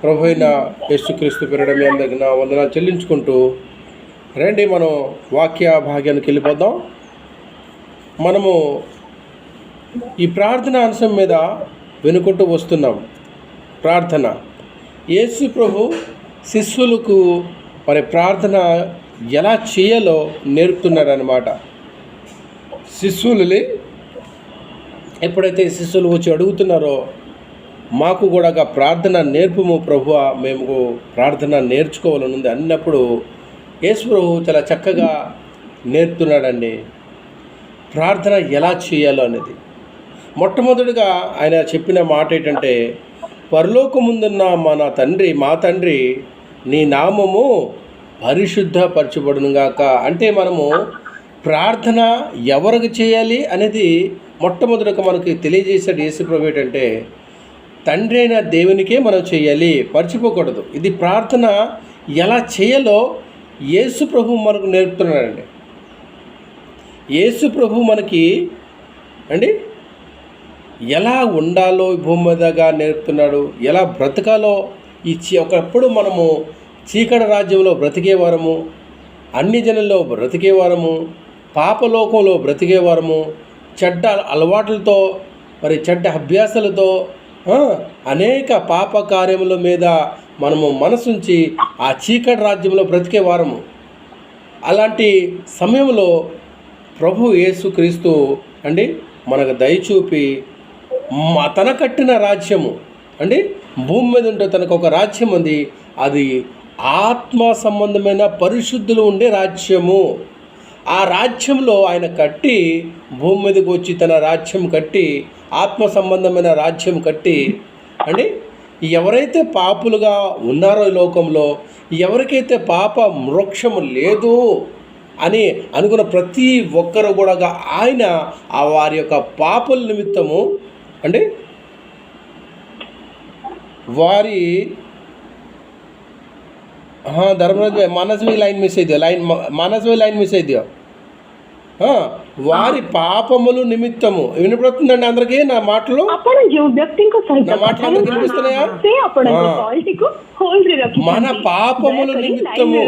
ప్రభు అయిన యేసుక్రీస్తు పేరిట మీ అందరికీ నా వందనాలు చెల్లించుకుంటూ రండి మనం వాక్య భాగ్యానికి వెళ్ళిపోదాం. మనము ఈ ప్రార్థన అంశం మీద వినుకుంటూ వస్తున్నాం. ప్రార్థన యేసు ప్రభు శిష్యులకు మరి ప్రార్థన ఎలా చేయాలో నేర్పుతున్నారన్నమాట. శిష్యులని ఎప్పుడైతే శిష్యులు వచ్చి అడుగుతున్నారో మాకు కూడా ప్రార్థన నేర్పుము ప్రభువా, మేము ప్రార్థన నేర్చుకోవాలనుంది అన్నప్పుడు యేసు ప్రభు చాలా చక్కగా నేర్పుతున్నాడండి ప్రార్థన ఎలా చేయాలో అనేది. మొట్టమొదటిగా ఆయన చెప్పిన మాట ఏంటంటే, పరలోకముందున్న మా తండ్రి నీ నామము పరిశుద్ధపరచబడునుగాక. అంటే మనము ప్రార్థన ఎవరికి చేయాలి అనేది మొట్టమొదటిగా మనకి తెలియజేశాడు యేసు ప్రభు. ఏంటంటే తండ్రి అయిన దేవునికే మనం చేయాలి, మర్చిపోకూడదు. ఇది ప్రార్థన ఎలా చేయాలో యేసు ప్రభు మనకు నేర్పుతున్నాడండి. యేసు ప్రభు మనకి ఎలా ఉండాలో భూమి మీదగా నేర్పుతున్నాడు, ఎలా బ్రతకాలో. ఒకప్పుడు మనము చీకటి రాజ్యంలో బ్రతికేవారము, అన్ని జనుల్లో బ్రతికేవారము, పాపలోకంలో బ్రతికేవారము, చెడ్డ అలవాట్లతో మరి చెడ్డ అభ్యాసాలతో అనేక పాప కార్యముల మీద మనము మనసుంచి ఆ చీకటి రాజ్యంలో బ్రతికేవారము. అలాంటి సమయంలో ప్రభు యేసుక్రీస్తు మనకు దయచూపి తన కట్టిన రాజ్యము భూమి మీద ఉంటే తనకు ఒక రాజ్యం ఉంది. అది ఆత్మ సంబంధమైన పరిశుద్ధులు ఉండే రాజ్యము. ఆ రాజ్యంలో ఆయన కట్టి భూమి మీదకి వచ్చి తన రాజ్యం కట్టి ఆత్మ సంబంధమైన రాజ్యం కట్టి ఎవరైతే పాపులుగా ఉన్నారో ఈ లోకంలో, ఎవరికైతే పాప మోక్షము లేదు అని అనుకున్న ప్రతి ఒక్కరు కూడా ఆయన ఆ వారి యొక్క పాపుల నిమిత్తము వారి ధర్మరాజు మనస్వి లైన్ మిస్ అయితే వారి పాపములు నిమిత్తము. వినపడుతుందండి అందరికీ నా మాటలు? నా మాటలు అందరికి వినిపిస్తున్నాయా? మన పాపముల నిమిత్తము,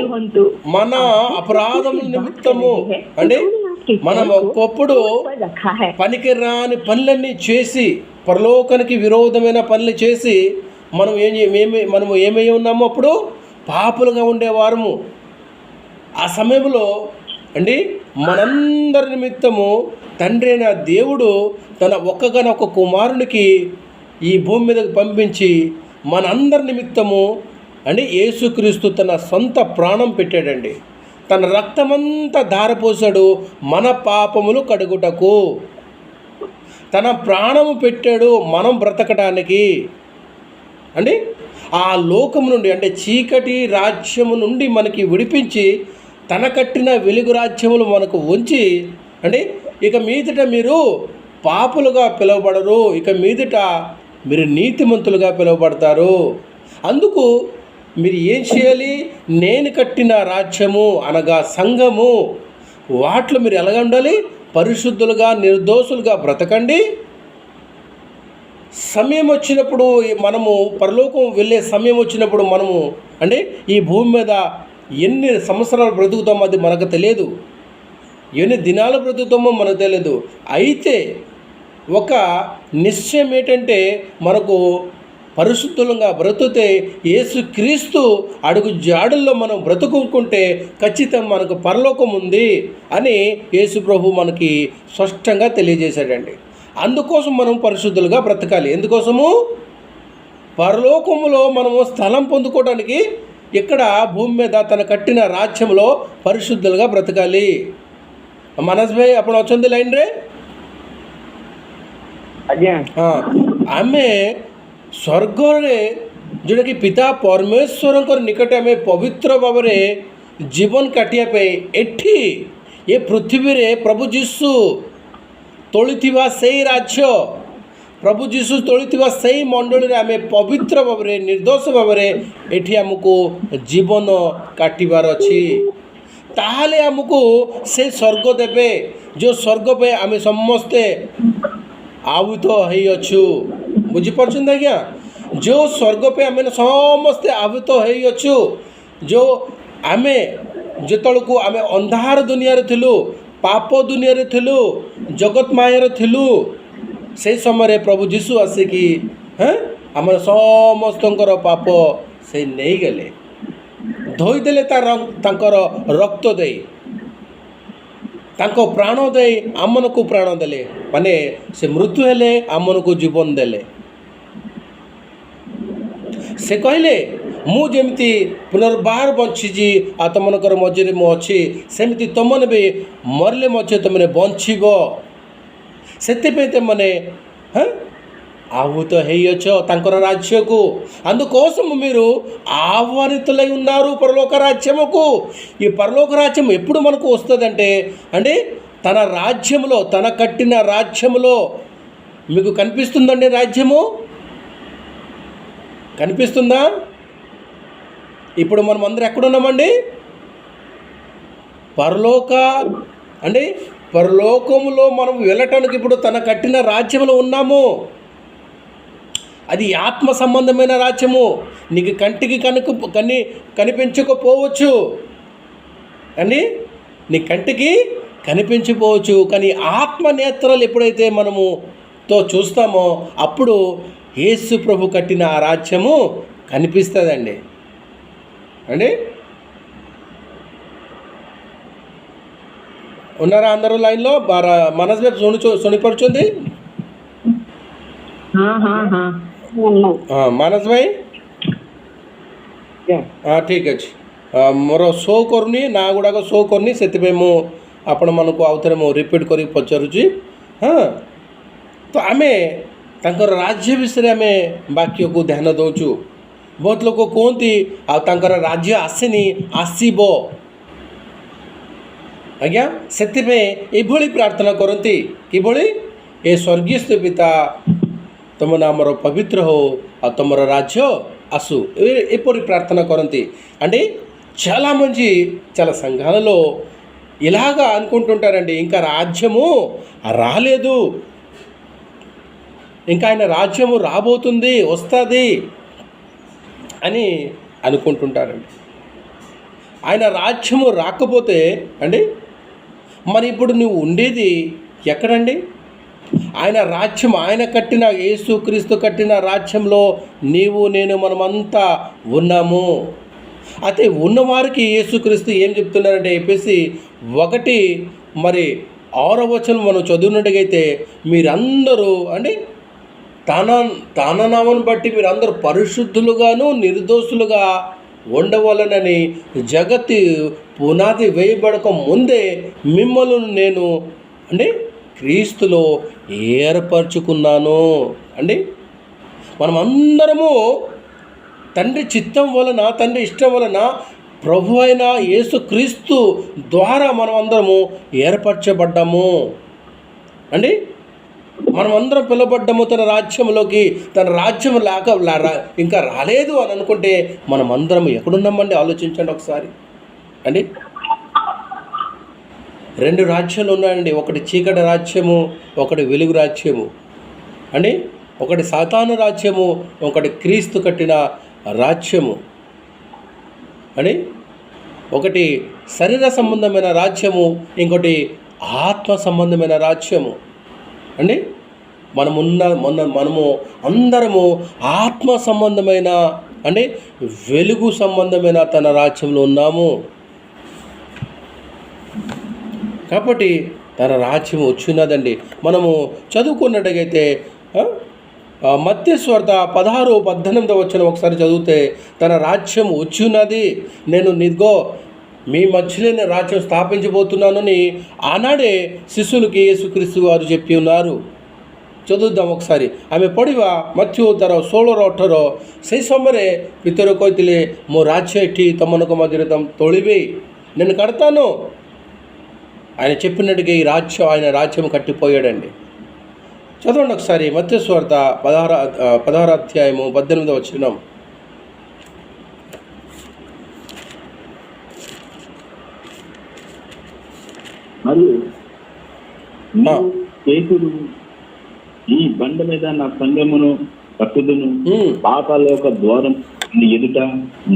మన అపరాధముల నిమిత్తము మనం ఒకప్పుడు పనికిరాని పనులన్నీ చేసి, పరలోకానికి విరోధమైన పనులు చేసి మనము ఏమై ఉన్నాము? అప్పుడు పాపులుగా ఉండేవారము. ఆ సమయంలో మనందరి నిమిత్తము తండ్రి అయిన దేవుడు తన ఒక్కగానొక్క కుమారునికి ఈ భూమి మీదకి పంపించి మనందరి నిమిత్తము యేసుక్రీస్తు తన సొంత ప్రాణం పెట్టాడండి. తన రక్తమంతా ధారపోసాడు మన పాపములు కడుగుటకు. తన ప్రాణము పెట్టాడు మనం బ్రతకడానికి. ఆ లోకము నుండి చీకటి రాజ్యము నుండి మనకి విడిపించి తన కట్టిన వెలుగు రాజ్యములు మనకు ఉంచి ఇక మీదట మీరు పాపులుగా పిలువబడరు, ఇక మీదట మీరు నీతిమంతులుగా పిలువబడతారు. అందుకు మీరు ఏం చేయాలి? నేను కట్టిన రాజ్యము అనగా సంఘము, వాటిలో మీరు ఎలాగ ఉండాలి? పరిశుద్ధులుగా నిర్దోషులుగా బ్రతకండి. సమయం వచ్చినప్పుడు, మనము పరలోకం వెళ్ళే సమయం వచ్చినప్పుడు మనము ఈ భూమి మీద ఎన్ని సంవత్సరాలు బ్రతుకుతామో అది మనకు తెలియదు, ఎన్ని దినాలు బ్రతుకుతామో మనకు తెలియదు. అయితే ఒక నిశ్చయం ఏంటంటే, మనకు పరిశుద్ధులంగా బ్రతుకుతే యేసుక్రీస్తు అడుగు జాడుల్లో మనం బ్రతుకుంటే ఖచ్చితంగా మనకు పరలోకం ఉంది అని యేసు ప్రభు మనకి స్పష్టంగా తెలియజేశాడండి. అందుకోసం మనం పరిశుద్ధులుగా బ్రతకాలి. ఎందుకోసము? పరలోకములో మనము స్థలం పొందుకోవడానికి ఇక్కడ భూమి మీద తన కట్టిన రాజ్యంలో పరిశుద్ధులుగా బ్రతకాలి. మనస్ భాయ్ అప్పుడు వచ్చింది లైన్ రే ଆମେ ସ୍ୱର୍ଗରେ ଯେଉଁଟାକି ପିତା ପରମେଶ୍ୱରଙ୍କର ନିକଟ ଆମେ ପବିତ୍ର ଭାବରେ ଜୀବନ କାଟିବା ପାଇଁ ଏଠି ଏ ପୃଥିବୀରେ ପ୍ରଭୁ ଯୀଶୁ ତୋଳିଥିବା ସେଇ ରାଜ୍ୟ, ପ୍ରଭୁ ଯୀଶୁ ତୋଳିଥିବା ସେଇ ମଣ୍ଡଳୀରେ ଆମେ ପବିତ୍ର ଭାବରେ ନିର୍ଦ୍ଦୋଷ ଭାବରେ ଏଠି ଆମକୁ ଜୀବନ କାଟିବାର ଅଛି। ତାହେଲେ ଆମକୁ ସେ ସ୍ୱର୍ଗ ଦେବେ, ଯେଉଁ ସ୍ୱର୍ଗ ପାଇଁ ଆମେ ସମସ୍ତେ ଆହୁତ ହେଇଅଛୁ। ବୁଝିପାରୁଛନ୍ତି ଆଜ୍ଞା? जो स्वर्ग पे आम समस्ते आवित होइछु जो आम जेतलू आम अंधार दुनिया थिलु पाप दुनिया थिलु जगत मायर थिलु से समय प्रभु जीशु आसिकी हाँ आम समस्त पाप से नहीं गले धोईदेले तांकर रक्त दे तांको प्राण दे आमन को प्राण देले माने से मृत्यु हेले आमन को जीवन देले से कहले मु जेमती पुनर्बार बंची आ तुमनकर मझे मु अच्छी सेमती तुमने भी मरले मझे तुमने बंचब से तुमने हाँ आहूत होर राज्य को अंकोसम మీరు ఆహ్వానితులై ఉన్నారు పరలోక రాజ్యముకు ఈ పరలోక రాజ్యం ఎప్పుడు మనకు వస్తుందంటే అంటే తన రాజ్యములో తన కట్టిన రాజ్యములో మీకు కనిపిస్తుందండి రాజ్యము కనిపిస్తుందా ఇప్పుడు మనం అందరం ఎక్కడ ఉన్నామండి పరలోక అంటే పరలోకములో మనం వెళ్ళటానికి ఇప్పుడు తన కట్టిన రాజ్యములో ఉన్నాము అది ఆత్మ సంబంధమైన రాజ్యము నీకు కంటికి కనిపించకపోవచ్చు అని నీ కంటికి కనిపించకపోవచ్చు కానీ ఆత్మ నేత్రాలు ఎప్పుడైతే మనము చూస్తామో అప్పుడు యేసు ప్రభు కట్టిన ఆ రాజ్యము కనిపిస్తుందండి అండి ఉన్నారా అందరూ లైన్లో మనస్ వైపు సునిపరుచుంది मानस भाई ठीक अच्छे मोर शो करनी ना गुड़ाक शो करनी से आपण मन को आउ थे रिपीट कर पचारुची हाँ तो आम तांकर राज्य विषय आम वाक्य को ध्यान दौचु बहुत लोग कहती आर राज्य आसेनी आसब आज्ञा से प्रार्थना करती कि ए स्वर्गीय पिता तुम नाम पवित्र हो आ तुम राज्य आसु एपरी प्रार्थना करती అంటే చాలా మంది చాలా సంఘాలలో ఇలాగా అనుకుంటుంటారండి ఇంకా రాజ్యము రాలేదు ఇంకా ఆయన రాజ్యము రాబోతుంది వస్తుంది అని అనుకుంటుంటారండి ఆయన రాజ్యము రాకపోతే అండి మరి ఇప్పుడు నువ్వు ఉండేది ఎక్కడండి ఆయన రాజ్యం ఆయన కట్టిన యేసుక్రీస్తు కట్టిన రాజ్యంలో నీవు నేను మనమంతా ఉన్నాము అయితే ఉన్నవారికి యేసుక్రీస్తు ఏం చెప్తున్నారంటే చెప్పేసి 1 మరి 6వ వచనం మనం చదివినట్టుగైతే మీరందరూ అంటే తన నామమును బట్టి మీరందరూ పరిశుద్ధులుగాను నిర్దోషులుగా ఉండవలనని జగత్తు పునాది వేయబడక ముందే మిమ్మల్ని నేను అంటే క్రీస్తులో ఏర్పరచుకున్నాను అండి మనమందరము తండ్రి చిత్తం వలన తండ్రి ఇష్టం వలన ప్రభు అయిన యేసుక్రీస్తు ద్వారా మనమందరము ఏర్పరచబడ్డాము అండి మనమందరం పిలవబడ్డాము తన రాజ్యంలోకి తన రాజ్యం ఇంకా రాలేదు అని అనుకుంటే మనమందరం ఎక్కడున్నామండి ఆలోచించండి ఒకసారి అండి 2 రాజ్యాలు ఉన్నాయండి ఒకటి చీకటి రాజ్యము ఒకటి వెలుగు రాజ్యము అండి ఒకటి సాతాను రాజ్యము ఒకటి క్రీస్తు కట్టిన రాజ్యము అని ఒకటి శరీర సంబంధమైన రాజ్యము ఇంకోటి ఆత్మ సంబంధమైన రాజ్యము అండి మనము అందరము ఆత్మ సంబంధమైన అంటే వెలుగు సంబంధమైన తన రాజ్యంలో ఉన్నాము కాబట్టి తన రాజ్యం వచ్చినదండి మనము చదువుకున్నట్టుగైతే మత్తయి సువార్త 16-18 వచనం ఒకసారి చదివితే తన రాజ్యం వచ్చి ఉన్నది నేను నిద్గో మీ మధ్యలోనే రాజ్యం స్థాపించబోతున్నానని ఆనాడే శిష్యులకి యేసుక్రీస్తు వారు చెప్పి ఉన్నారు ଚତୁର୍ଦ୍ଦମ ସାରି ଆମେ ପଢ଼ିବା ମଥ୍ୟୁ ତାର 16-18 ସେହି ସମୟରେ ପିତର କହିଥିଲେ ମୋ ରାଜ୍ୟ ଏଠି ତମମାନଙ୍କ ମଧ୍ୟରେ ତୋଳିବେ నేను కడతాను ఆయన చెప్పినట్టుగా ఈ రాజ్యం ఆయన రాజ్యం కట్టిపోయాడండి. చదవండి ఒకసారి మత్తయి సువార్త 16 అధ్యాయము 18వ వచనం. మరియు పేతురు ఈ బండ మీద నా సంఘమును కట్టుదును, పాతాల యొక్క ద్వారం నీ ఎదుట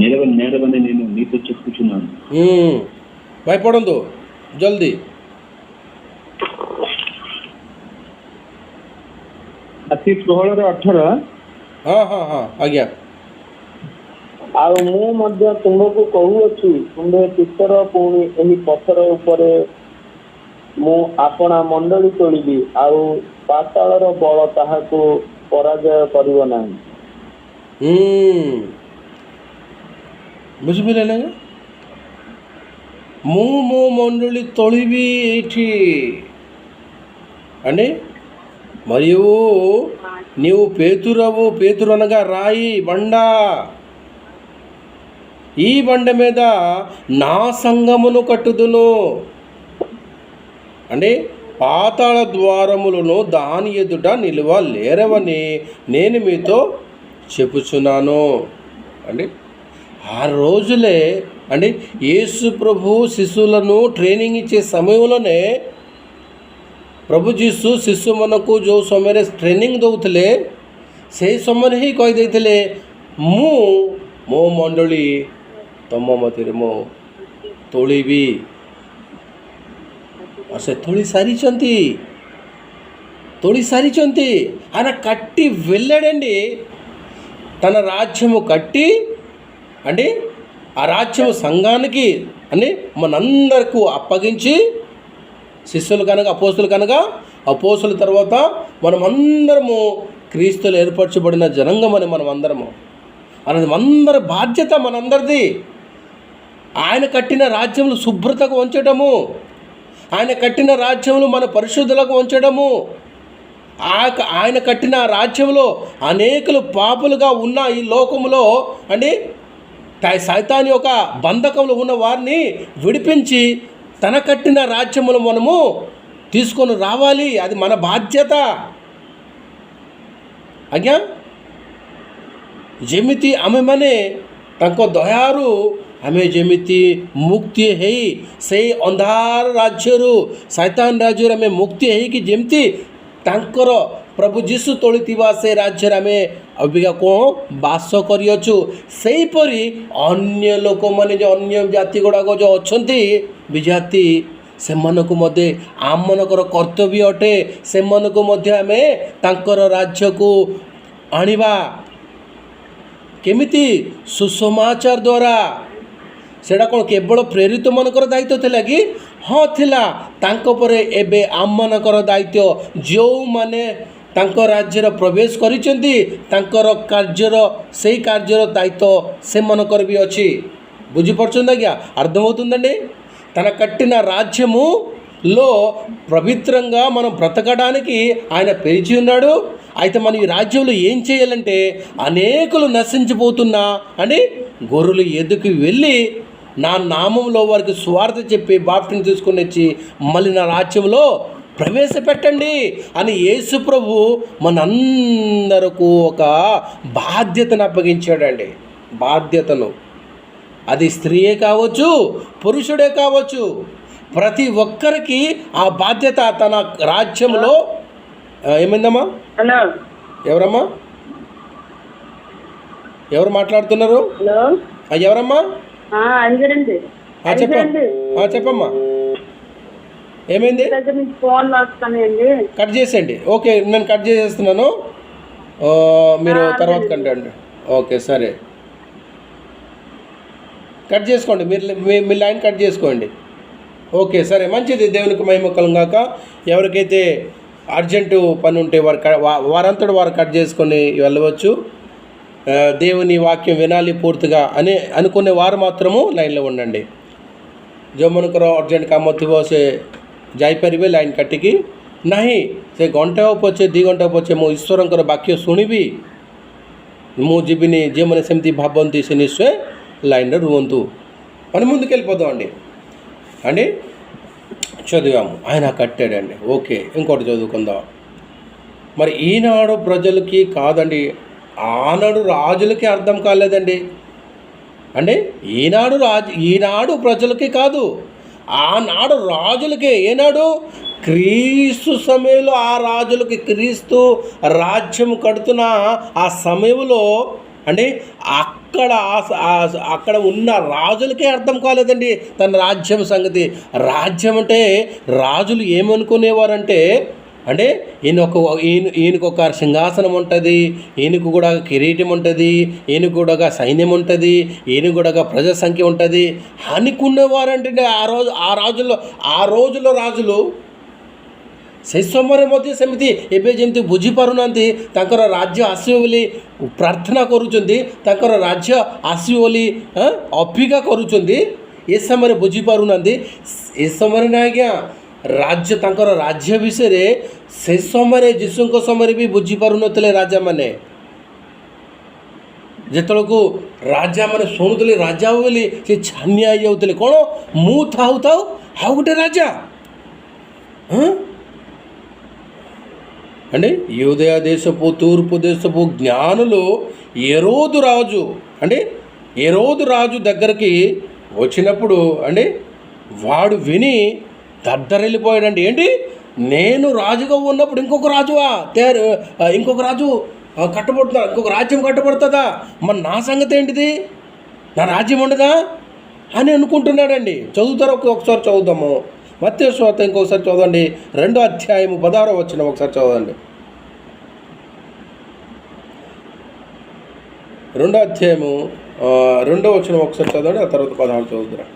నేరవని నేను నీతో చెప్పుచున్నాను. భయపడందు జల్దీ. ଅତି 16-18 ଆଜ୍ଞା। ଆଉ ମୁଁ ମଧ୍ୟ ତୁମକୁ କହୁଅଛି, ତୁମ୍ଭେ ପିତର ପୁଣି ଏହି ପଥର ଉପରେ ମୁଁ ଆପଣା ମଣ୍ଡଳୀ ତୋଳିବି, ଆଉ ପାତାଳର ବଳ ତାହାକୁ ପରାଜୟ କରିବ ନାହିଁ। ବୁଝିପାରିଲେ? ମୁଁ ମୋ మండలి తొలివి ଏଇଠି అంటే మరియు నీవు పేతురవు, పేతురు అనగా రాయి బండ, ఈ బండ మీద నా సంఘమును కట్టుదును అంటే పాతాళ ద్వారములను దాని ఎదుట నిలువలేరవని నేను మీతో చెప్పుచున్నాను. అంటే ఆ రోజులే అంటే యేసు ప్రభు శిశువులను ట్రైనింగ్ ఇచ్చే సమయంలోనే प्रभु जीशु शिशु मन को जो समय ट्रेनिंग दौले से समय ही कहीदे मु मो मंडली तुम मध्य मो तोलिबी से तोली सारी ఆయన కట్టి వెళ్ళాడండి. తన రాజ్యము కట్టి అంటే ఆ రాజ్యము సంఘానికి అని మనందరికీ అప్పగించి, శిష్యులు కనుక అపోస్తులు కనుక అపోస్తుల తర్వాత మనమందరము క్రీస్తులు ఏర్పరచబడిన జనంగమని మనమందరము అనేది అందరి బాధ్యత మనందరిది. ఆయన కట్టిన రాజ్యములు శుభ్రతకు ఉంచడము, ఆయన కట్టిన రాజ్యములు మన పరిశుద్ధులకు ఉంచడము, ఆయన కట్టిన రాజ్యంలో అనేకులు పాపులుగా ఉన్న ఈ లోకములో అంటే సైతాన్ యొక్క బంధకంలో ఉన్న వారిని విడిపించి తన కట్టిన రాజ్యములు మనము తీసుకొని రావాలి. అది మన బాధ్యత. ଆଜ୍ଞା ଯେମିତି ଆମେମାନେ ତାଙ୍କ ଦୟାରୁ ଆମେ ଯେମିତି ମୁକ୍ତି ହେଇ ସେଇ ଅନ୍ଧାର ରାଜ୍ୟରୁ ଶୈତାନ ରାଜ୍ୟରୁ ଆମେ ମୁକ୍ତି ହେଇକି ଯେମିତି ତାଙ୍କର ପ୍ରଭୁ ଯୀଶୁ ତୋଳିଥିବା ସେ ରାଜ୍ୟରେ ଆମେ ଅବିକା କ'ଣ ବାସ କରିଅଛୁ, ସେହିପରି ଅନ୍ୟ ଲୋକମାନେ ଯେଉଁ ଅନ୍ୟ ଜାତି ଗୁଡ଼ାକ ଯେଉଁ ଅଛନ୍ତି ବିଜାତି, ସେମାନଙ୍କୁ ମଧ୍ୟ ଆମମାନଙ୍କର କର୍ତ୍ତବ୍ୟ ଅଟେ। ସେମାନଙ୍କୁ ମଧ୍ୟ ଆମେ ତାଙ୍କର ରାଜ୍ୟକୁ ଆଣିବା। କେମିତି? ସୁସମାଚାର ଦ୍ୱାରା। ସେଇଟା କ'ଣ କେବଳ ପ୍ରେରିତମାନଙ୍କର ଦାୟିତ୍ୱ ଥିଲା କି? ହଁ ଥିଲା। ତାଙ୍କ ପରେ ଏବେ ଆମମାନଙ୍କର ଦାୟିତ୍ୱ। ଯେଉଁମାନେ ତାଙ୍କ ରାଜ୍ୟର ପ୍ରବେଶ କରିଛନ୍ତି ତାଙ୍କର କାର୍ଯ୍ୟର ସେଇ କାର୍ଯ୍ୟର ଦାୟିତ୍ୱ ସେମାନଙ୍କର ବି ଅଛି। ବୁଝିପାରୁଛନ୍ତି ଆଜ୍ଞା? అర్థమవుతుందండి? తన కట్టిన రాజ్యములో పవిత్రంగా మనం బ్రతకడానికి ఆయన పిలిచి ఉన్నాడు. అయితే మనం ఈ రాజ్యంలో ఏం చేయాలంటే అనేకులు నశించిపోతున్నా అని గొర్రెలు ఎదుకు వెళ్ళి నా నామంలో వారికి స్వార్థ చెప్పి బాప్టిని తీసుకుని వచ్చి మళ్ళీ నా రాజ్యంలో ప్రవేశపెట్టండి అని యేసు ప్రభు మనందరకు ఒక బాధ్యతను అప్పగించాడండి. బాధ్యతను అది స్త్రీయే కావచ్చు, పురుషుడే కావచ్చు, ప్రతి ఒక్కరికి ఆ బాధ్యత తన రాజ్యంలో. ఏమైందమ్మా? ఎవరమ్మా? ఎవరు మాట్లాడుతున్నారు? ఎవరమ్మా? చెప్పమ్మా, ఏమైంది? కట్ చేసేయండి. ఓకే, నేను కట్ చేసేస్తున్నాను, మీరు తర్వాత కంటండి. ఓకే సరే, కట్ చేసుకోండి, మీ లైన్ కట్ చేసుకోండి. ఓకే సరే, మంచిది. దేవునికి మహిమ కలుగాక. ఎవరికైతే అర్జెంటు పని ఉంటే వారంతటి వారు కట్ చేసుకొని వెళ్ళవచ్చు. దేవుని వాక్యం వినాలి పూర్తిగా అని అనుకునే వారు మాత్రము లైన్లో ఉండండి. जो मनकर अर्जेंट काम थो से जापर लाइन काटिकी नहीं से घंटा पचे 2 घंटा पचे मो ईश्वर वाक्य शुणिबी मुझे जे मैंने सेमती भावती से निश्चय लाइन रुहतु मन मुंदुकेल्लिपोदां अंडी చదివాము ఆయన కట్టాడండి. ఓకే, ఇంకోటి చదువుకుందాం. మరి ఈనాడు ప్రజలకి కాదండి, ఆనాడు రాజులకి అర్థం కాలేదండి. అంటే ఈనాడు ప్రజలకి కాదు, ఆనాడు రాజులకే. ఏనాడు? క్రీస్తు సమయంలో ఆ రాజులకి క్రీస్తు రాజ్యం కడుతున్న ఆ సమయంలో అంటే అక్కడ ఉన్న రాజులకే అర్థం కాలేదండి తన రాజ్యం సంగతి. రాజ్యం అంటే రాజులు ఏమనుకునేవారంటే అంటే ఈయనకు ఒక సింహాసనం ఉంటుంది, ఈయనకు కూడా కిరీటం ఉంటుంది, ఈయనకు కూడా సైన్యం ఉంటుంది, ఈయనకు కూడా ప్రజా సంఖ్య ఉంటుంది అనుకునేవారంటే ఆ రోజుల్లో ରାଜୁలు ସେ ସମୟରେ ମଧ୍ୟ ସେମିତି ଏବେ ଯେମିତି ବୁଝିପାରୁନାହାନ୍ତି ତାଙ୍କର ରାଜ୍ୟ ଆସିବ ବୋଲି ପ୍ରାର୍ଥନା କରୁଛନ୍ତି, ତାଙ୍କର ରାଜ୍ୟ ଆସିବ ବୋଲି ଅପେକ୍ଷା କରୁଛନ୍ତି। ଏ ସମୟରେ ବୁଝିପାରୁନାହାନ୍ତି। ଏ ସମୟରେ ନା ଆଜ୍ଞା ରାଜ୍ୟ ତାଙ୍କର ରାଜ୍ୟ ବିଷୟରେ ସେ ସମୟରେ ଯୀଶୁଙ୍କ ସମୟରେ ବି ବୁଝିପାରୁନଥିଲେ ରାଜାମାନେ। ଯେତେବେଳକୁ ରାଜାମାନେ ଶୁଣୁଥିଲେ ରାଜା ବୋଲି ସେ ଛାନିଆ ହେଇଯାଉଥିଲେ। କ'ଣ ମୁଁ ଥାଉ ଆଉ ଗୋଟେ ରାଜା అంటే యూదయ దేశపు తూర్పు దేశపు జ్ఞానులు హేరోదు రాజు దగ్గరికి వచ్చినప్పుడు వాడు విని దద్దరెళ్ళిపోయాడండి. ఏంటి, నేను రాజుగా ఉన్నప్పుడు ఇంకొక రాజు కట్టబడుతున్నా, ఇంకొక రాజ్యం కట్టబడుతుందా, మరి నా సంగతి ఏంటిది, నా రాజ్యం ఉండదా అని అనుకుంటున్నాడండి. చదువుతారు, ఒకసారి చదువుదాము. మత్తయి సువార్త ఇంకొకసారి చదవండి, 2వ అధ్యాయము 16వ వచనం ఒకసారి చదవండి. 2వ అధ్యాయము 2వ వచనం ఒకసారి చదవండి, ఆ తర్వాత 16 చదువుతురా.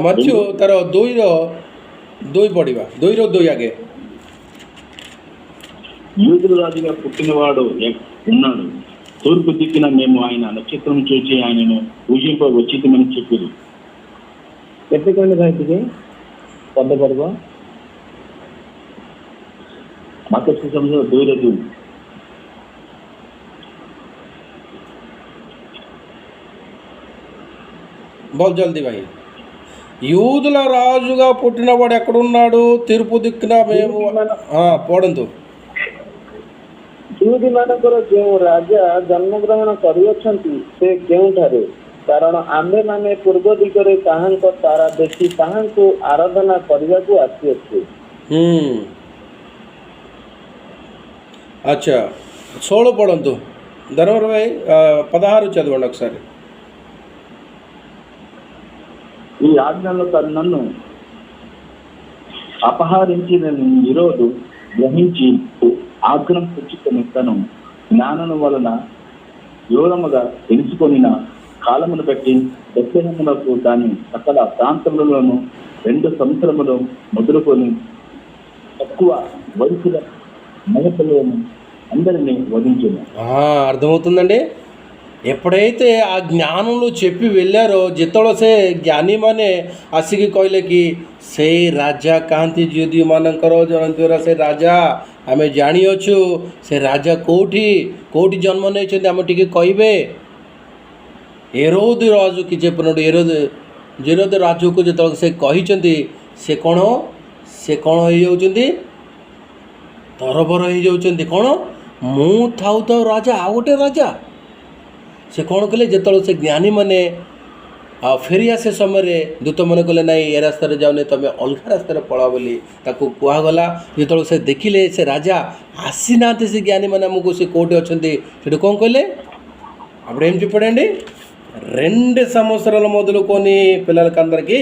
మధ్య తర్వాత 2 పడివా 2 ఆగే. యూదుల రాజుగా పుట్టినవాడు ఉన్నాడు, తూర్పు దిక్కున మేము ఆయన నక్షత్రం చూసి ఆయనను పూజింప వచ్చితమని చెప్పారు. ఎప్పటికండి బయటికి పెద్ద పడుకో మత్స్య సంస్థ దూరదు. బహుత్ జల్దీ భాయి. యూదుల రాజుగా పుట్టినవాడు ఎక్కడున్నాడు? తూర్పు దిక్కున మేము పోడంతో ଯୁହୁଦୀ ମାନଙ୍କର ଯେଉଁ ରାଜା ଜନ୍ମଗ୍ରହଣ କରିଅଛନ୍ତି ସେ କେଉଁଠାରେ? କାରଣ ଆମ୍ଭେମାନେ ପୂର୍ବ ଦିଗରେ ତାହାଙ୍କ ତାରା ଦେଖି ତାହାଙ୍କୁ ଆରାଧନା କରିବାକୁ ଆସିଅଛୁ। అచ్చా 16 పడంతో ధర్మవర భాయ్ 16 చదవండి ఒకసారి. ఈ ఆజ్ఞలో నన్ను అపహరించిన ఈరోజు గ్రహించి ఆగ్రహం తెచ్చుకొని తను జ్ఞానం వలన వివరముగా తెలుసుకొనిన కాలమును బట్టి దక్షిణములకు దాని సకల ప్రాంతములలోనూ 2 సంవత్సరములు మొదలుకొని తక్కువ వయసుల మగపిల్లలను అందరినీ వధించింది. అర్థమవుతుందండి. ఎప్పుడైతే ఆ జ్ఞానంలో చెప్పి వెళ్ళారో ଯେତେବେଳେ ଜ୍ଞାନୀମାନେ ଆସିକି କହିଲେ କି ସେଇ ରାଜା କାହାନ୍ତି ଯୁହୁଦୀମାନଙ୍କର ଜଣଙ୍କର ସେ ରାଜା ଆମେ ଜାଣିଅଛୁ, ସେ ରାଜା କେଉଁଠି ଜନ୍ମ ନେଇଛନ୍ତି ଆମେ ଟିକେ କହିବେ। ହେରୋଦ ରାଜୁ କି ଯେପରି ହେରୋଦ ରାଜୁକୁ ଯେତେବେଳେ ସେ କହିଛନ୍ତି ସେ କ'ଣ ହେଇଯାଉଛନ୍ତି, ତରବର ହେଇଯାଉଛନ୍ତି। କ'ଣ ମୁଁ ଥାଉ ରାଜା ଆଉ ଗୋଟେ ରାଜା। ସେ କ'ଣ କଲେ, ଯେତେବେଳେ ସେ ଜ୍ଞାନୀମାନେ ଫେରିଆ ସେ ସମୟରେ ଦୂତମାନେ କହିଲେ ନାଇଁ ଏ ରାସ୍ତାରେ ଯାଉନି, ତୁମେ ଅଲଗା ରାସ୍ତାରେ ପଳାଅ ବୋଲି ତାକୁ କୁହାଗଲା। ଯେତେବେଳେ ସେ ଦେଖିଲେ ସେ ରାଜା ଆସିନାହାନ୍ତି, ସେ జ్ఞానీମାନେ ଆମକୁ ସେ କେଉଁଠି ଅଛନ୍ତି, ସେଠୁ କ'ଣ କହିଲେ, అప్పుడు ఏం చెప్పాడండి, 2 సంవత్సరాల మొదలుకొని పిల్లలకందరికీ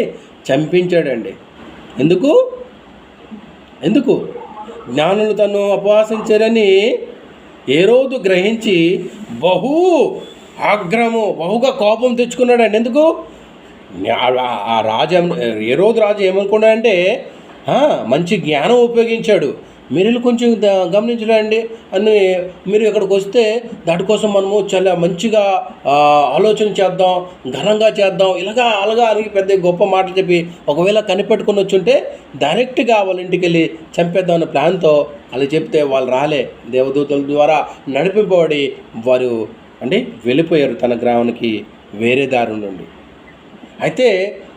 చంపించాడండి. ఎందుకు జ్ఞానులు తను అపవాసించారని హేరోదు గ్రహించి బహుగా కోపం తెచ్చుకున్నాడండి. ఎందుకు ఆ హేరోదు రాజు ఏమనుకున్నాడంటే మంచి జ్ఞానం ఉపయోగించాడు, మీరు కొంచెం గమనించడండి అని, మీరు ఇక్కడికి వస్తే దానికోసం మనము చాలా మంచిగా ఆలోచన చేద్దాం, ఘనంగా చేద్దాం, అలాగా అని పెద్ద గొప్ప మాటలు చెప్పి ఒకవేళ కనిపెట్టుకుని వచ్చుంటే డైరెక్ట్గా వాళ్ళ ఇంటికి వెళ్ళి చంపేద్దాం అనే ప్లాన్తో అలా చెప్తే వాళ్ళు రాలే, దేవదూతల ద్వారా నడిపింపబడి వారు వెళ్ళిపోయారు తన గ్రామానికి వేరే దారి నుండి. అయితే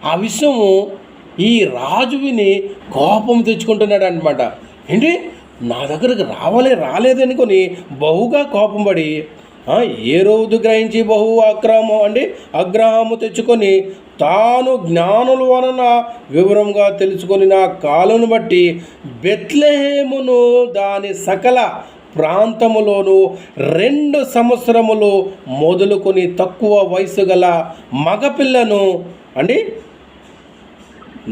ఆ విషయము ఈ రాజు విని కోపం తెచ్చుకుంటున్నాడు అనమాట. ఏంటి, నా దగ్గరకు రాలేదనుకొని బహుగా కోపం పడి హేరోదు గ్రహించి అగ్రహము తెచ్చుకొని తాను జ్ఞానుల వలన వివరంగా తెలుసుకొని నా కాలను బట్టి బెత్లెహేమును దాని సకల ప్రాంతములోను 2 సంవత్సరములు మొదలుకొని తక్కువ వయసు గల మగపిల్లను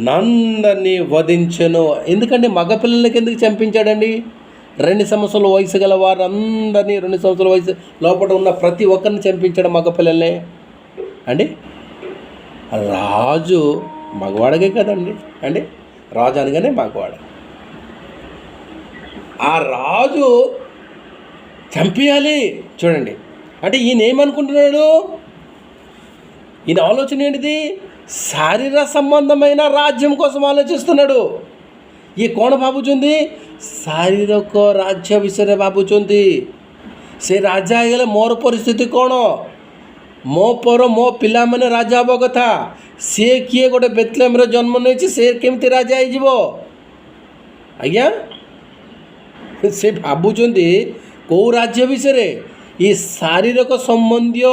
నందరినీ వధించెను. ఎందుకంటే మగపిల్లలకి ఎందుకు చంపించాడండి? 2 సంవత్సరాల వయసు గల వారందరినీ, 2 సంవత్సరాల వయసు లోపల ఉన్న ప్రతి ఒక్కరిని చంపించడం మగపిల్లలే రాజు మగవాడగే కదండి రాజు అనగానే మగవాడ. ఆ రాజు చంపేయాలి. చూడండి, ఈయన ఏమనుకుంటున్నాడు? ఈయన ఆలోచన ఏంటిది? శారీర సంబంధమైన రాజ్యం కోసం ఆలోచిస్తున్నాడు. ये कौन भाବୁଛନ୍ତି? ଶାରୀରିକ ରାଜ୍ୟ ବିଷୟରେ ଭାବୁଛନ୍ତି। ସେ ରାଜା ହେଇଗଲେ ମୋର ପରିସ୍ଥିତି କ'ଣ? ମୋ ପର ମୋ ପିଲାମାନେ ରାଜା ହେବା କଥା। ସିଏ କିଏ? ଗୋଟେ ବେଥଲେହେମରେ ଜନ୍ମ ନେଇଛି, ସେ କେମିତି ରାଜା ହେଇଯିବ? ଆଜ୍ଞା, ସେ ଭାବୁଛନ୍ତି କେଉଁ ରାଜ୍ୟ ବିଷୟରେ? ఈ శారీరక సంబంధీయ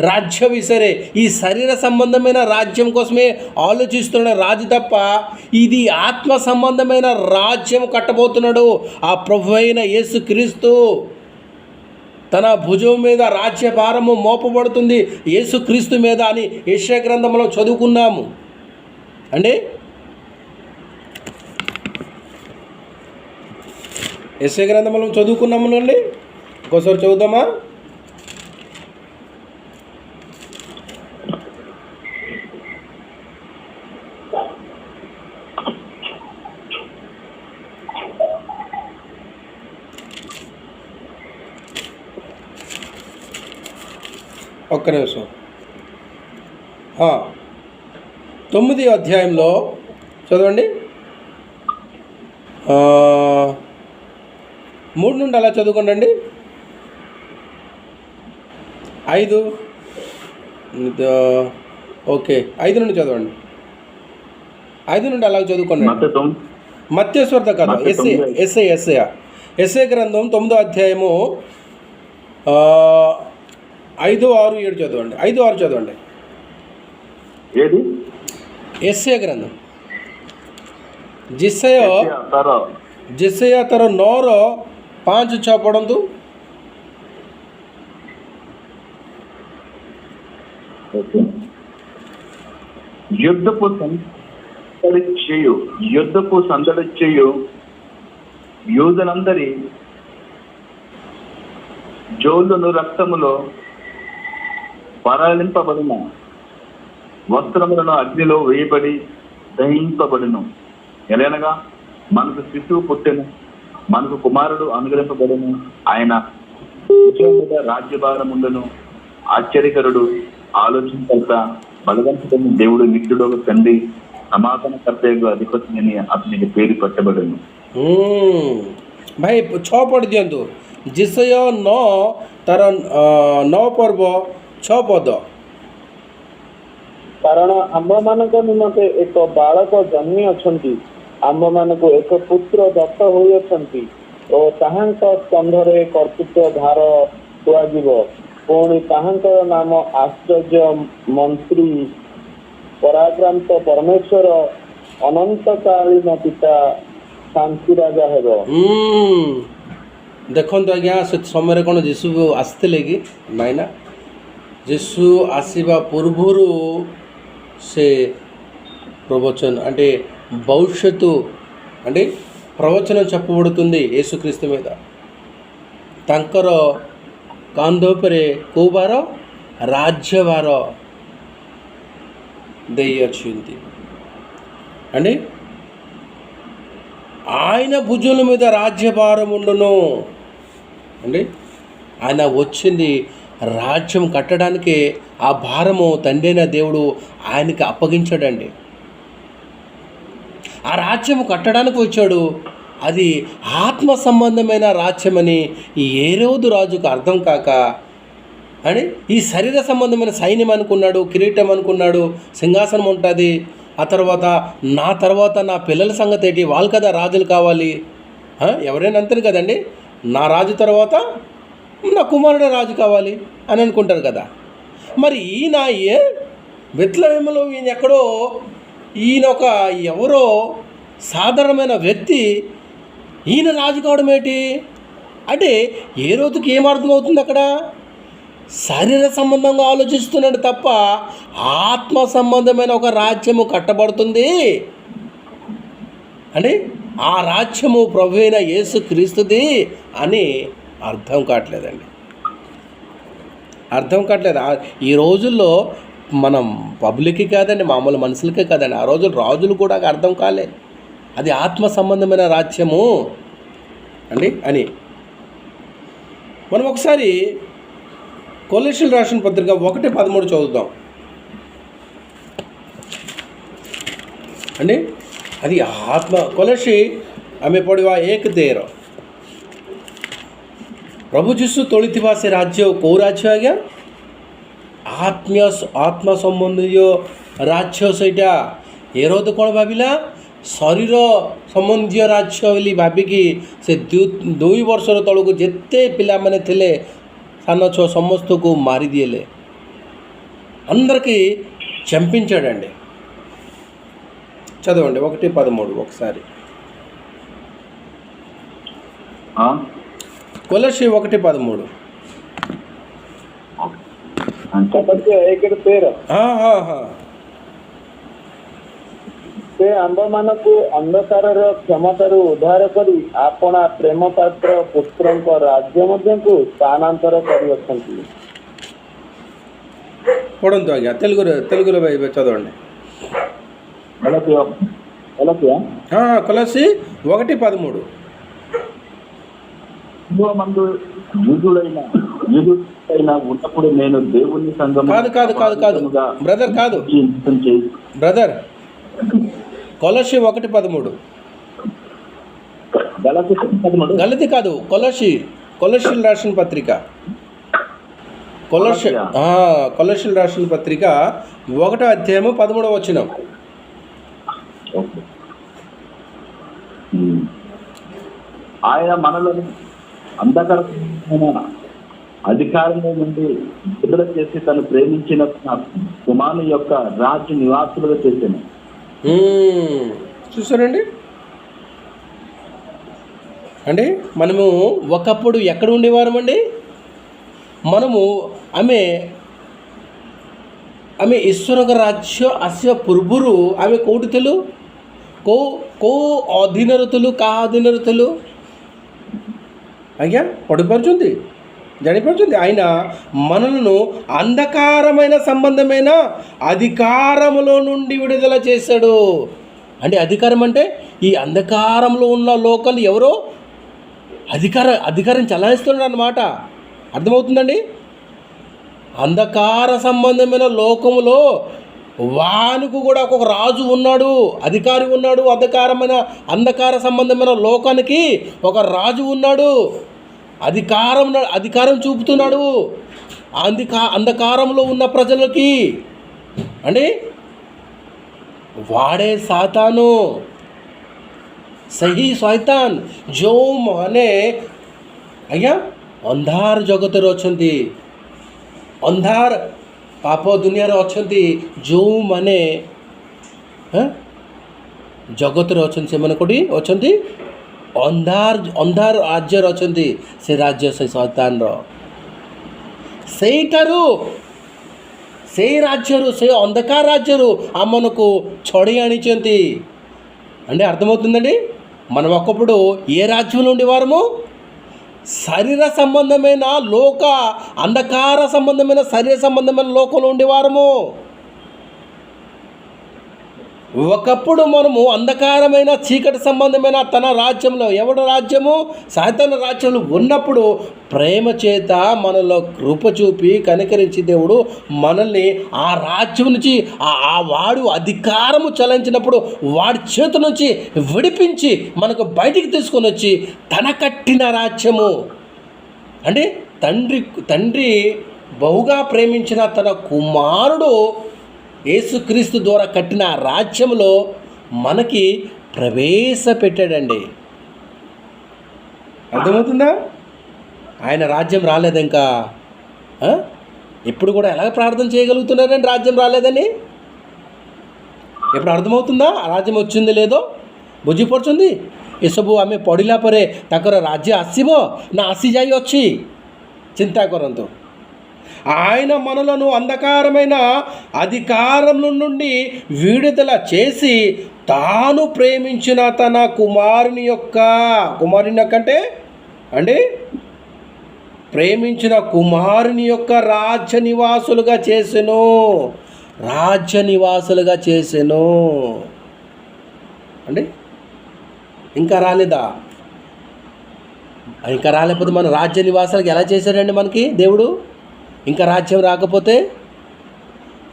రాజ్య విషయరే, ఈ శరీర సంబంధమైన రాజ్యం కోసమే ఆలోచిస్తున్న రాజు తప్ప ఇది ఆత్మ సంబంధమైన రాజ్యం కట్టబోతున్నాడు ఆ ప్రభు అయిన యేసుక్రీస్తు. తన భుజం మీద రాజ్య భారము మోపబడుతుంది యేసుక్రీస్తు మీద అని యెషయా గ్రంథంలో చదువుకున్నాము యెషయా గ్రంథంలో చదువుకున్నాము అండి. ఒకసారి చదువుదామా? ఒక్క నిమిషం. 9వ అధ్యాయంలో చదవండి. 3 నుండి అలా చదువుకోండి. 5 ఓకే, 5 నుండి చదవండి. 5 నుండి అలాగ చదువుకోండి. మత్తేశ్వర్త కాదు, ఎస్ఏ గ్రంథం 9వ అధ్యాయము 5, 6, 7 చదవండి. 5, 6 చదవండి. ఏది? ఎస్ఏ గ్రంథం. जिसया तर 9, 5, 6 पढ़ंतु. యుద్ధపు సందడి చేయు యూదులందరి జోలును రక్తములో పరాలింపబడిన వస్త్రములను అగ్నిలో వేయబడి దహింపబడిను. ఎలానగా మనకు శిశువు పుట్టెను, మనకు కుమారుడు అనుగ్రహింపబడును, ఆయన మీద రాజ్యభారముండును. ఆశ్చర్యకరుడు, ఆలోచనకర్త, బలవంతుడని దేవుడు, నిత్యుడు, తండ్రి, సమాధానకర్తకు అధిపతి అని అతనికి పేరు పెట్టబడును. भाई 6 पढ़ दियंतु. जिसय 9 तार 9 पर्व 6 पद. କାରଣ ଆମ୍ଭମାନଙ୍କ ନିମନ୍ତେ ଏକ ବାଳକ ଜନ୍ମି ଅଛନ୍ତି, ଆମ୍ଭମାନଙ୍କୁ ଏକ ପୁତ୍ର ଦତ୍ତ ହୋଇଅଛନ୍ତି ଓ ତାହାଙ୍କ ସ୍କନ୍ଧରେ କର୍ତ୍ତୃତ୍ୱ ଭାର ଶୁଆଯିବ। ପୁଣି ତାହାଙ୍କର ନାମ ଆଶ୍ଚର୍ଯ୍ୟ ମନ୍ତ୍ରୀ, ପରାକ୍ରାନ୍ତ ପରମେଶ୍ୱର, ଅନନ୍ତକାଳୀନ ପିତା, ଶାନ୍ତି ରାଜା ହେବ। ଦେଖନ୍ତୁ ଆଜ୍ଞା, ସେ ସମୟରେ କ'ଣ ଯୀଶୁ ଆସିଥିଲେ କି? ନାଇଁ ନା, ଯୀଶୁ ଆସିବା ପୂର୍ବରୁ ସେ ప్రవచన అంటే భవిష్యత్తు అంటే ప్రవచనం చెప్పబడుతుంది యేసుక్రీస్తు మీద. ତାଙ୍କର କାନ୍ଧ ଉପରେ କେଉଁ ଭାର? ରାଜ୍ୟଭାର ଦେଇଅଛନ୍ତି అంటే ఆయన భుజముల మీద రాజ్యభారం ఉండును ఆయన వచ్చింది రాజ్యం కట్టడానికి. ఆ భారము తండ్రి అయిన దేవుడు ఆయనకి అప్పగించాడండి. ఆ రాజ్యం కట్టడానికి వచ్చాడు. అది ఆత్మ సంబంధమైన రాజ్యమని ఈ హేరోదు రాజుకు అర్థం కాక ఈ శరీర సంబంధమైన సైన్యం అనుకున్నాడు, కిరీటం అనుకున్నాడు, సింహాసనం ఉంటుంది. ఆ తర్వాత నా పిల్లల సంగతి ఏంటి? వాళ్ళు కదా రాజులు కావాలి. ఎవరైనా అంతే కదండి, నా రాజు తర్వాత నా కుమారుడే రాజు కావాలి అని అనుకుంటారు కదా. మరి ఈయన బెత్లెహేములో ఈయన ఎక్కడో, ఈయన ఒక ఎవరో సాధారణమైన వ్యక్తి, ఈయన రాజు కావడం ఏంటి అంటే ఏ రోజుకి ఏం అర్థమవుతుంది అక్కడ? శరీర సంబంధంగా ఆలోచిస్తున్నాడు తప్ప ఆత్మ సంబంధమైన ఒక రాజ్యము కట్టబడుతుంది అంటే ఆ రాజ్యము ప్రభు అయిన యేసు క్రీస్తుది అని అర్థం కావట్లేదండి. అర్థం కావట్లేదు. ఈ రోజుల్లో మనం పబ్లిక్కి కాదండి, మామూలు మనుషులకే కాదండి, ఆ రోజులు రాజులు కూడా అర్థం కాలేదు అది ఆత్మ సంబంధమైన రాజ్యము అండి అని. మనం ఒకసారి కొలెషియన్ రాసిన పత్రిక 1:13 చదువుదాం అండి. అది ఆత్మ కొలసి ଆମେ ପଢ଼ିବା 1:13 ପ୍ରଭୁ ଯୀଶୁ ତୋଳିଥିବା ସେ ରାଜ୍ୟ କେଉଁ ରାଜ୍ୟ ଆଜ୍ଞା? ଆତ୍ମ ସମ୍ବନ୍ଧୀୟ ରାଜ୍ୟ ସେଇଟା। ଏରୋଦ କ'ଣ ଭାବିଲା? ଶରୀର ସମ୍ବନ୍ଧୀୟ ରାଜ୍ୟ ବୋଲି ଭାବିକି ସେ 2 ବର୍ଷର ତଳକୁ ଯେତେ ପିଲାମାନେ ଥିଲେ ସାନ ଛୁଆ ସମସ୍ତଙ୍କୁ మారిదియలే, అందరికీ చంపించాడండి. చదవండి 1:13 ఒకసారి. కొలసి 1:13 ସେ ଆମ୍ଭମାନଙ୍କୁ ଅନ୍ଧକାରର କ୍ଷମତାରୁ ଉଦ୍ଧାର କରି ଆପଣା ପ୍ରେମ ପାତ୍ର ପୁତ୍ରଙ୍କ ରାଜ୍ୟ ମଧ୍ୟକୁ ସ୍ଥାନାନ୍ତର କରିଅଛନ୍ତି। ପଢ଼ନ୍ତୁ ଆଜ୍ଞା, ତେଲୁଗୁରେ ଭାଇ ଚଦవండి. కొలసి 1:13 ఉన్నప్పుడు నేను దేవుని సంఘం బ్రదర్ కాదు బ్రదర్, కొలసి 1:13 గలతి కాదు, కొలసిల్ రాసిన పత్రిక, కొలసిల్ రాసిన పత్రిక 1వ అధ్యాయము 13వ వచనం. ఆయన మనలను అంధకారమైన అధికారంలో నుండి విడుదల చేసి తను ప్రేమించిన కుమారుని యొక్క రాజ్య నివాసులుగా చేశాను. చూసారండి అండి, మనము ఒకప్పుడు ఎక్కడ ఉండేవారమండి? మనము ଆମେ ଈଶ୍ୱରଙ୍କ ରାଜ୍ୟ ଆସିବା ପୂର୍ବରୁ ଆମେ କେଉଁଠି ଥିଲୁ? କେଉଁ ଅଧୀନରେ ଥିଲୁ? କାହା ଅଧୀନରେ ଥିଲୁ ଆଜ୍ଞା? పడిపారుచుంది, జానిపారుచుంది. ఆయన మనలను అంధకారమైన సంబంధమైన అధికారములో నుండి విడుదల చేశాడు. అంటే అధికారం అంటే ఈ అంధకారంలో ఉన్న లోకల్ ఎవరో అధికారం చలాయిస్తున్నాడు అన్నమాట. అర్థమవుతుందండి? అంధకార సంబంధమైన లోకములో వానికి కూడా ఒక రాజు ఉన్నాడు, అధికారి ఉన్నాడు. అంధకార సంబంధమైన లోకానికి ఒక రాజు ఉన్నాడు, అధికారం చూపుతున్నాడు అంధకారంలో ఉన్న ప్రజలకి అండి. వాడే సాతాను, सही शैतान जो माने आज्ञा अंधार जगत अच्छी, अंधार पाप दुनिया अच्छी, जो माने जगत अच्छे से मैंने कौटी अच्छा अंधार राज्य अच्छी, से राज्य से शैतान से राज्य से अंधकार राज्य आमन को छड़ी आनी అంటే అర్థమవుతుందండి. మనం ఒకప్పుడు ఏ రాజ్యంలో ఉండేవారము? శరీర సంబంధమైన అంధకార సంబంధమైన శరీర సంబంధమైన లోకంలో ఉండేవారము. ఒకప్పుడు మనము అంధకారమైన చీకటి సంబంధమైన తన రాజ్యంలో, ఎవడు రాజ్యము? సాతాను రాజ్యంలో ఉన్నప్పుడు ప్రేమ చేత మనలో కృప చూపి కనికరించి దేవుడు మనల్ని ఆ రాజ్యం నుంచి ఆ వాడు అధికారము చలించినప్పుడు వాడి చేతి నుంచి విడిపించి మనకు బయటికి తీసుకొని వచ్చి తన కట్టిన రాజ్యము అంటే తండ్రి బహుగా ప్రేమించిన తన కుమారుడు యేసుక్రీస్తు ద్వారా కట్టిన రాజ్యంలో మనకి ప్రవేశపెట్టాడండి. అర్థమవుతుందా? ఆయన రాజ్యం రాలేదు ఇంకా. ఇప్పుడు కూడా ఎలా ప్రార్థన చేయగలుగుతున్నారండి రాజ్యం రాలేదని? ఇప్పుడు అర్థమవుతుందా ఆ రాజ్యం వచ్చింది లేదో? ବୁଝିପାରୁଛନ୍ତି? ଏସବୁ ଆମେ ପଢ଼ିଲା ପରେ ତାଙ୍କର ରାଜ୍ୟ ଆସିବ ନା ଆସିଯାଇଅଛି? చింతా କରନ୍ତୁ. ఆయన మనలను అంధకారమైన అధికారముల నుండి విడుదల చేసి తాను ప్రేమించిన తన కుమారుని యొక్క అంటే అండి ప్రేమించిన కుమారుని యొక్క రాజ్య నివాసులుగా చేసెను అండి. ఇంకా రాలేదా? ఇంకా రాలేకపోతే మన రాజ్య నివాసాలకు ఎలా చేశాడండి మనకి దేవుడు? ఇంకా రాజ్యం రాకపోతే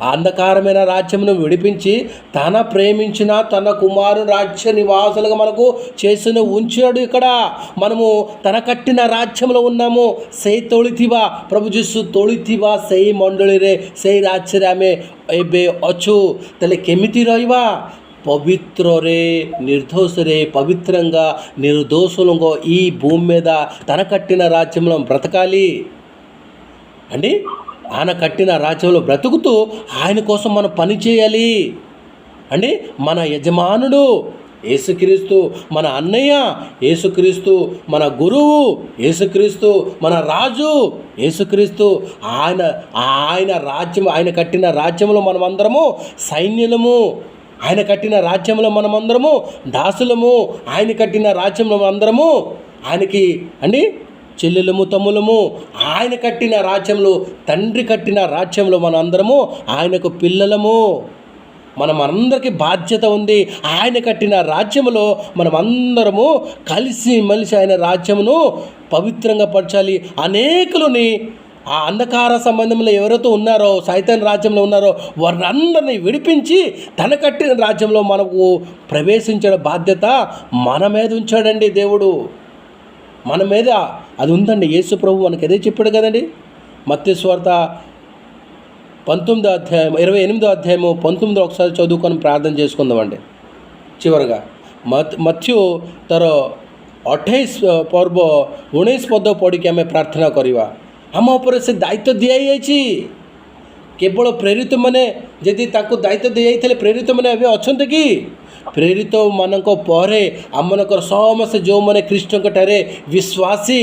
ఆ అంధకారమైన రాజ్యమును విడిపించి తన ప్రేమించిన తన కుమారుని రాజ్య నివాసులుగా మనకు ఉంచాడు. ఇక్కడ మనము తన కట్టిన రాజ్యంలో ఉన్నాము. ସେଇ ତୋଳିଥିବା ପ୍ରଭୁ ଯୀଶୁ ତୋଳିଥିବା ସେଇ ମଣ୍ଡଳୀରେ ସେଇ ରାଜ୍ୟରେ ଆମେ ଏବେ ଅଛୁ. ତାହେଲେ କେମିତି ରହିବା? పవిత్రరే నిర్దోషరే పవిత్రంగా నిర్దోషులంగా ఈ భూమి మీద తన కట్టిన రాజ్యంలో బ్రతకాలి అండి. ఆయన కట్టిన రాజ్యంలో బ్రతుకుతూ ఆయన కోసం మనం పని చేయాలి అండి. మన యజమానుడు యేసుక్రీస్తు, మన అన్నయ్య యేసుక్రీస్తు, మన గురువు యేసుక్రీస్తు, మన రాజు యేసుక్రీస్తు. ఆయన రాజ్యం, ఆయన కట్టిన రాజ్యంలో మనమందరము సైన్యులము. ఆయన కట్టిన రాజ్యంలో మనమందరము దాసులము. ఆయన కట్టిన రాజ్యంలో అందరము ఆయనకి అండి చెల్లెలము తమ్ములము. ఆయన కట్టిన రాజ్యంలో, తండ్రి కట్టిన రాజ్యంలో మనందరము ఆయనకు పిల్లలము. మనమందరికీ బాధ్యత ఉంది. ఆయన కట్టిన రాజ్యములో మనమందరము కలిసి మలిసి ఆయన రాజ్యమును పవిత్రంగా పరచాలి. అనేకులని ఆ అంధకార సంబంధంలో ఎవరైతే ఉన్నారో, సైతాన్ రాజ్యంలో ఉన్నారో వారందరినీ విడిపించి తన కట్టిన రాజ్యంలో మనకు ప్రవేశించడం బాధ్యత మన మీద ఉంచాడండి దేవుడు. మన మీద అది ఉందండి. యేసు ప్రభు మనకు అదే చెప్పాడు కదండి. మత్తయి సువార్త 19వ అధ్యాయం 28వ అధ్యాయము 19 ఒకసారి చదువుకొని ప్రార్థన చేసుకుందామండి. చివరిగా ମଥ୍ୟୁ ତାର 28 ପର୍ବ 19 ପଦ ପଢ଼ିକି ଆମେ ପ୍ରାର୍ଥନା କରିବା. ଆମ ଉପରେ ସେ ଦାୟିତ୍ୱ ଦିଆଯାଇଛି. କେବଳ ପ୍ରେରିତମାନେ ଯଦି ତାଙ୍କୁ ଦାୟିତ୍ୱ ଦିଆଯାଇଥିଲେ, ପ୍ରେରିତମାନେ ଏବେ ଅଛନ୍ତି କି? ପ୍ରେରିତମାନଙ୍କ ପରେ ଆମମାନଙ୍କର ସମସ୍ତେ ଯେଉଁମାନେ ଖ୍ରୀଷ୍ଟଙ୍କଠାରେ ବିଶ୍ୱାସୀ,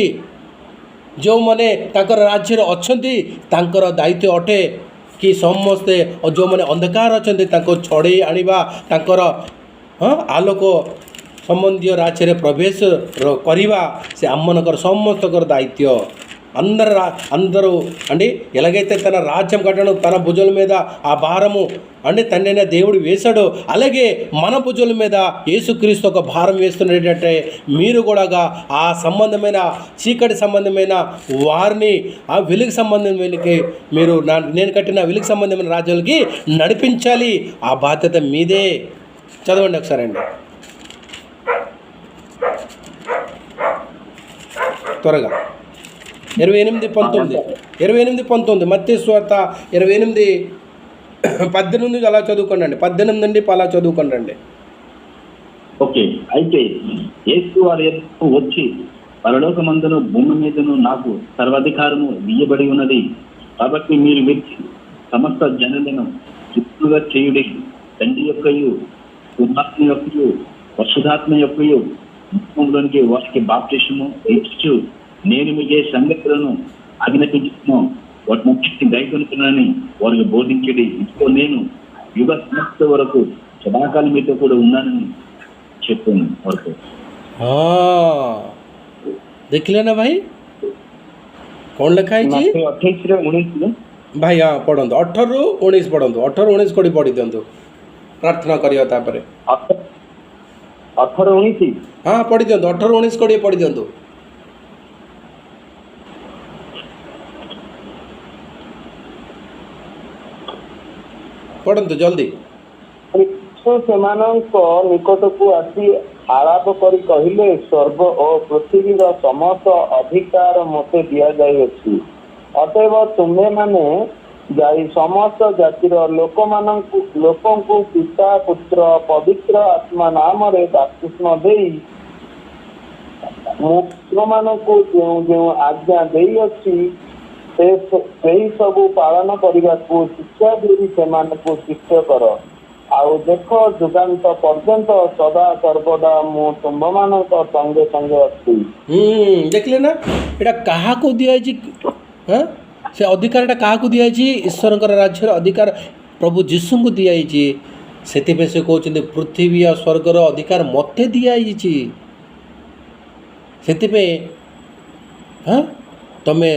ଯେଉଁମାନେ ତାଙ୍କର ରାଜ୍ୟରେ ଅଛନ୍ତି, ତାଙ୍କର ଦାୟିତ୍ୱ ଅଟେ କି ସମସ୍ତେ ଯେଉଁମାନେ ଅନ୍ଧକାର ଅଛନ୍ତି ତାଙ୍କୁ ଛଡ଼େଇ ଆଣିବା, ତାଙ୍କର ఆలోక సంబంధీయ రాజ్ୟରେ ప్రవేశ କରିବା ସେ ଆମମାନଙ୍କର ସମସ୍ତଙ୍କର ଦାୟିତ୍ୱ. అందరూ అండి ఎలాగైతే తన రాజ్యం కట్టడం తన భుజాల మీద ఆ భారము అంటే తండ్రి దేవుడు వేశాడు, అలాగే మన భుజాల మీద యేసుక్రీస్తు ఒక భారం వేస్తున్నట్టే మీరు కూడా ఆ సంబంధమైన చీకటి సంబంధమైన వారిని ఆ వెలుగు సంబంధమైనకి మీరు నేను కట్టిన వెలుగు సంబంధమైన రాజ్యాలకి నడిపించాలి. ఆ బాధ్యత మీదే. చదవండి ఒకసారి అండి త్వరగా. 28:19 మత్తయి సువార్త 28:18 అలా చదువుకోండి. 18 నుండి అలా చదువుకోండి. ఓకే. అయితే యేసు వారి ఎదుటకు వచ్చి, పరలోకమందును భూమి మీదను నాకు సర్వాధికారము ఇయ్యబడి ఉన్నది, కాబట్టి మీరు వచ్చి సమస్త జనులను శుద్ధులుగా చేయుడి, తండ్రి యొక్కయు కుమారుని యొక్కయు పరిశుద్ధాత్మ యొక్కయు నామములోనికి వారికి బాప్తిస్మము ఇచ్చు, నేను మీకే సంగతులను ఆజ్ఞాపించును, వాటిని గైకొనుకున్నానని వారికి బోధించడి. ఇప్పుడు నేను యుగ సమాప్తి వరకు సదాకాలం మీతో కూడా ఉన్నానని చెప్పాను వరకు. ଦେଖିଲେ ନା ଭାଇ କ'ଣ ଲେଖା ହେଇଛି? 28-19 ଭାଇ ହଁ ପଢ଼ନ୍ତୁ. 18ରୁ 19 ପଢ଼ନ୍ତୁ. 18-19 କୋଉଠି ପଢ଼ି ଦିଅନ୍ତୁ, ପ୍ରାର୍ଥନା କରିବା ତାପରେ. 18-19 ହଁ ପଢ଼ି ଦିଅନ୍ତୁ. 18-19 କୋଉଠି ପଢ଼ି ଦିଅନ୍ତୁ. ପଢ଼ନ୍ତୁ ଜଲ୍ଦି. ସେମାନଙ୍କ ନିକଟକୁ ଆସି ଆଳାପ କରି କହିଲେ, ସ୍ୱର୍ଗ ଓ ପୃଥିବୀର ସମସ୍ତ ଅଧିକାର ମୋତେ ଦିଆଯାଇଅଛି, ଅତଏବ ତୁମେମାନେ ଯାଇ ସମସ୍ତ ଜାତିର ଲୋକଙ୍କୁ ପିତା ପୁତ୍ର ପବିତ୍ର ଆତ୍ମା ନାମରେ ବାପ୍ତିସ୍ମ ଦେଇ ମୁଁ ତୁମମାନଙ୍କୁ ଯେଉଁ ଯେଉଁ ଆଜ୍ଞା ଦେଇଅଛି ସେଇ ସବୁ ପାଳନ କରିବାକୁ ଶିକ୍ଷା ଦେଇ ସେମାନଙ୍କୁ ଶିଷ୍ୟ କର। ଆଉ ଦେଖ ଯୁଗାନ୍ତ ପର୍ଯ୍ୟନ୍ତ ସଦା ସର୍ବଦା ମୁଁ ତୁମମାନଙ୍କ ସଙ୍ଗେ ସଙ୍ଗେ ଅଛି। ଦେଖିଲେ ନା ଏଇଟା କାହାକୁ ଦିଆଯାଇଛି? ସେ ଅଧିକାରଟା କାହାକୁ ଦିଆଯାଇଛି? ଈଶ୍ୱରଙ୍କର ରାଜ୍ୟର ଅଧିକାର ପ୍ରଭୁ ଯୀଶୁଙ୍କୁ ଦିଆଯାଇଛି। ସେଥିପାଇଁ ସେ କହୁଛନ୍ତି ପୃଥିବୀ ଆଉ ସ୍ୱର୍ଗର ଅଧିକାର ମୋତେ ଦିଆଯାଇଛି। ସେଥିପାଇଁ ତମେ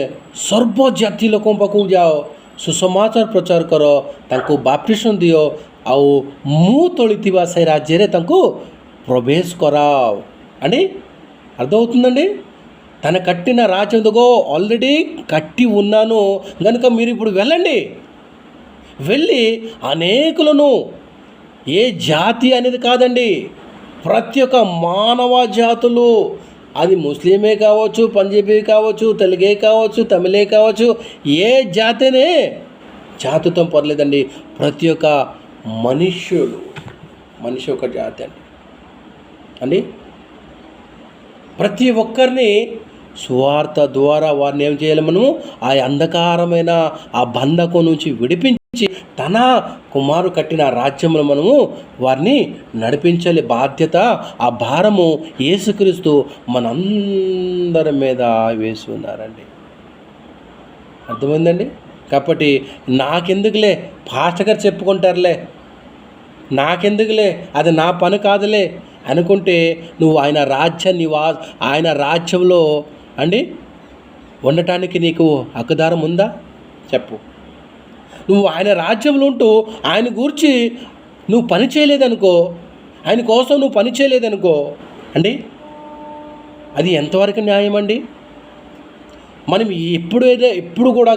ସର୍ବଜାତି ଲୋକଙ୍କ ପାଖକୁ ଯାଅ, ସୁସମାଚାର ପ୍ରଚାର କର, ତାଙ୍କୁ ବାପ୍ତିସ୍ମ ଦିଅ, ଆଉ ମୁଁ తొలిଥିବା ସେ రాజ్ୟରେ ତାଙ୍କୁ ప్రవేశ କରାవు అని అర్థమవుతుందండి. తన కట్టిన రాజ్యంలో ఆల్రెడీ కట్టి ఉన్నాను కనుక మీరు ఇప్పుడు వెళ్ళండి, వెళ్ళి అనేకులను, ఏ జాతి అనేది కాదండి, ప్రతి ఒక్క మానవ జాతులు, అది ముస్లిమే కావచ్చు, పంజాబీ కావచ్చు, తెలుగే కావచ్చు, తమిళే కావచ్చు, ఏ జాతినే జాతితో పర్లేదండి, ప్రతి ఒక్క మనిషి ఒక జాతి అండి. ప్రతి ఒక్కరిని సువార్త ద్వారా వారిని ఏం చేయాలి? మనము ఆ అంధకారమైన ఆ బంధకం నుంచి విడిపించి తన కుమారు కట్టిన రాజ్యంలో మనము వారిని నడిపించాలి. బాధ్యత, ఆ భారము యేసుక్రీస్తు మనందరి మీద వేసి ఉన్నారండి. అర్థమైందండి? కాబట్టి నాకెందుకులే, పాస్టర్ గారు చెప్పుకుంటారులే, నాకెందుకులే, అది నా పని కాదులే అనుకుంటే నువ్వు ఆయన రాజ్యంలో అండి ఉండటానికి నీకు హక్కుదారం ఉందా? చెప్పు. నువ్వు ఆయన రాజ్యంలో ఉంటూ ఆయన గూర్చి నువ్వు పని చేయలేదనుకో, ఆయన కోసం నువ్వు పని చేయలేదనుకో అండి, అది ఎంతవరకు న్యాయం అండి? మనం ఎప్పుడు కూడా